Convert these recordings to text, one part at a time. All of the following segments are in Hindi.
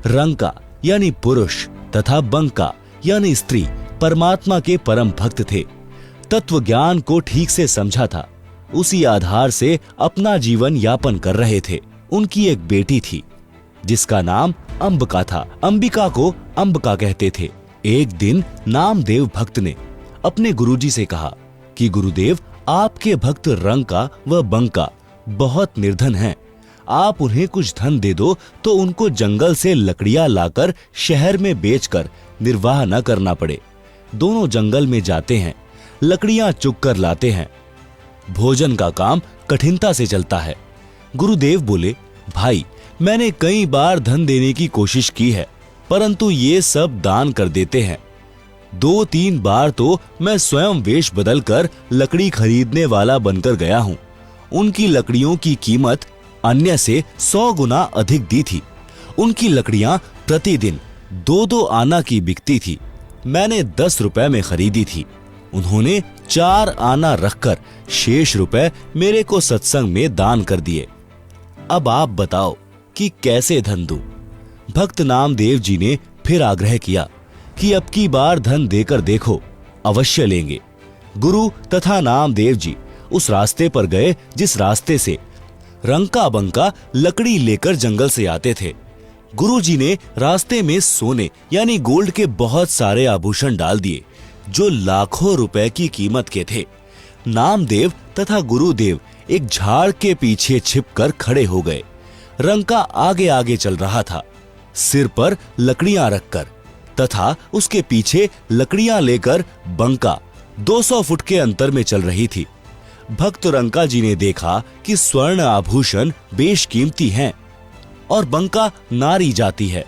रंका यानी पुरुष तथा बंका यानी स्त्री परमात्मा के परम भक्त थे। तत्व ज्ञान को ठीक से समझा था, उसी आधार से अपना जीवन यापन कर रहे थे। उनकी एक बेटी थी जिसका नाम अंबिका था। अंबिका को अंबिका कहते थे। एक दिन नामदेव भक्त ने अपने गुरुजी से कहा कि गुरुदेव, आपके भक्त रंका व बंका बहुत निर्धन हैं। आप उन्हें कुछ धन दे दो तो उनको जंगल से लकड़ियां लाकर शहर में बेचकर निर्वाह न करना पड़े। दोनों जंगल में जाते हैं, लकड़ियां चुग कर लाते हैं। भोजन का काम कठिनता से चलता है। गुरुदेव बोले, भाई, मैंने कई बार धन देने की कोशिश की है, परंतु ये सब दान कर देते हैं। 2-3 बार तो मैं स्वयं वेश बदलकर लकड़ी खरीदने वाला बनकर गया हूं। उनकी लकड़ियों की कीमत अन्य से 100 गुना अधिक दी थी। उनकी लकड़ियां प्रतिदिन 2-2 आना की बिकती थी। मैंने 10 रुपए में खरीदी थी। उन्होंने 4 आना रखकर शेष रुपए मेरे को सत्संग में दान कर दिए। अब आप बताओ कि कैसे धन दूं? भक्त नामदेव जी ने फिर आग्रह किया कि अब की बार धन देकर देखो, अवश्य लेंगे। गुरु तथा नामदेव जी उस रास्ते पर गए जिस रास्ते से रंका बंका लकड़ी लेकर जंगल से आते थे। गुरुजी ने रास्ते में सोने यानी गोल्ड के बहुत सारे आभूषण डाल दिए जो लाखों रुपए की कीमत के थे। नामदेव तथा गुरुदेव एक झाड़ के पीछे छिपकर खड़े हो गए। रंका आगे आगे चल रहा था, सिर पर लकड़ियां रखकर, तथा उसके पीछे लकड़ियां लेकर बंका 200 फुट के अंतर में चल रही थी। भक्त रंका जी ने देखा कि स्वर्ण आभूषण बेशकीमती हैं और बंका नारी जाती है।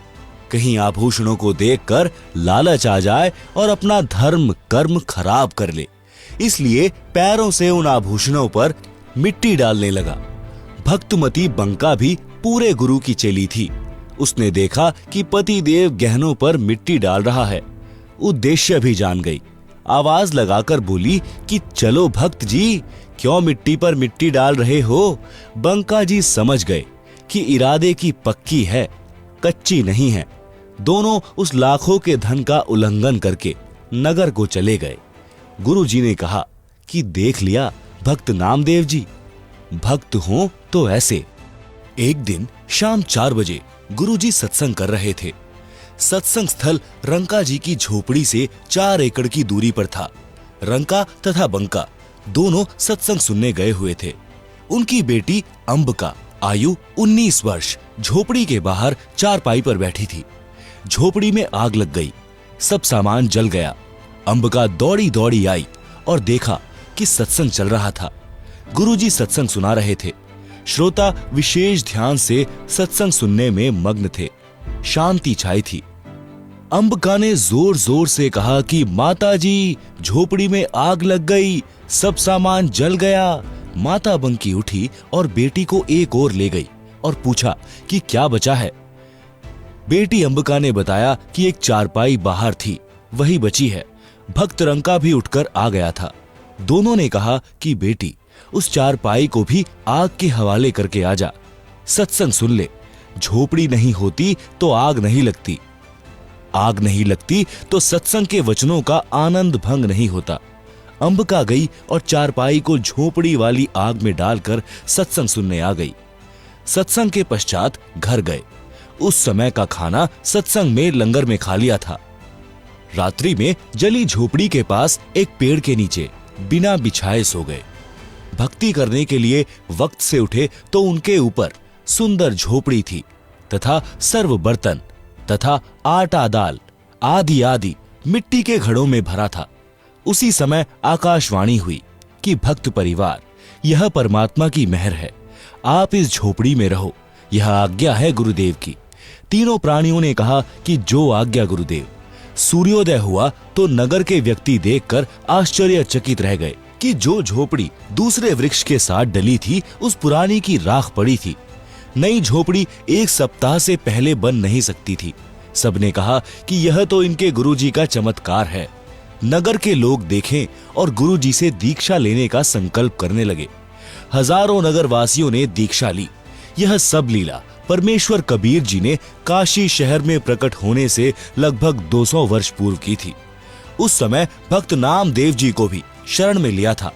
कहीं आभूषणों को देखकर लालच आ जाए और अपना धर्म कर्म खराब कर ले, इसलिए पैरों से उन आभूषणों पर मिट्टी डालने लगा। भक्तमती बंका भी पूरे गुरु की चेली थी। उसने देखा कि पतिदेव गहनों पर मिट्टी डाल रहा है, उद्देश्य भी जान गई। आवाज लगाकर बोली कि चलो भक्त जी, क्यों मिट्टी पर मिट्टी डाल रहे हो? बंका जी समझ गए कि इरादे की पक्की है, कच्ची नहीं है। दोनों उस लाखों के धन का उल्लंघन करके नगर को चले गए। गुरु जी ने कहा कि देख लिया भक्त नामदेव जी, भक्त हो तो ऐसे। एक दिन शाम 4 बजे गुरुजी सत्संग कर रहे थे। सत्संग स्थल रंका जी की झोपड़ी से 4 एकड़ की दूरी पर था। रंका तथा बंका दोनों सत्संग सुनने गए हुए थे। उनकी बेटी अंबिका आयु 19 वर्ष झोपड़ी के बाहर चारपाई पर बैठी थी। झोपड़ी में आग लग गई, सब सामान जल गया। अंबिका दौड़ी दौड़ी आई और देखा कि सत्संग चल रहा था। गुरुजी सत्संग सुना रहे थे। श्रोता विशेष ध्यान से सत्संग सुनने में मग्न थे। शांति छाई थी। अंबिका ने जोर जोर से कहा कि माता जी, झोपड़ी में आग लग गई, सब सामान जल गया। माता बंकी उठी और बेटी को एक ओर ले गई और पूछा कि क्या बचा है। बेटी अंबिका ने बताया कि एक चारपाई बाहर थी, वही बची है। भक्त रंका भी उठकर आ गया था। दोनों ने कहा कि बेटी, उस चारपाई को भी आग के हवाले करके आ जा, सत्संग सुन ले। झोपड़ी नहीं होती तो आग नहीं लगती, आग नहीं लगती तो सत्संग के वचनों का आनंद भंग नहीं होता। अंबिका गई और चारपाई को झोपड़ी वाली आग में डालकर सत्संग सुनने आ गई। सत्संग के पश्चात घर गए। उस समय का खाना सत्संग में लंगर में खा लिया था। रात्रि में जली झोपड़ी के पास एक पेड़ के नीचे बिना बिछाए सो गए। भक्ति करने के लिए वक्त से उठे तो उनके ऊपर सुंदर झोपड़ी थी तथा सर्व बर्तन तथा आटा दाल आदि आदि मिट्टी के घड़ों में भरा था। उसी समय आकाशवाणी हुई कि भक्त परिवार, यह परमात्मा की मेहर है, आप इस झोपड़ी में रहो, यह आज्ञा है गुरुदेव की। तीनों प्राणियों ने कहा कि जो आज्ञा गुरुदेव। सूर्योदय हुआ तो नगर के व्यक्ति देखकर आश्चर्यचकित रह गए कि जो झोपड़ी दूसरे वृक्ष के साथ डली थी उस पुरानी की राख पड़ी थी। नई झोपड़ी 1 सप्ताह से पहले बन नहीं सकती थी। सबने कहा कि यह तो इनके गुरुजी का चमत्कार है। नगर के लोग देखें और गुरुजी से दीक्षा लेने का संकल्प करने लगे। हजारों नगरवासियों ने दीक्षा ली। यह सब लीला परमेश्वर कबीर जी ने काशी शहर में प्रकट होने से लगभग 200 वर्ष पूर्व की थी। उस समय भक्त नामदेव जी को भी शरण में लिया था।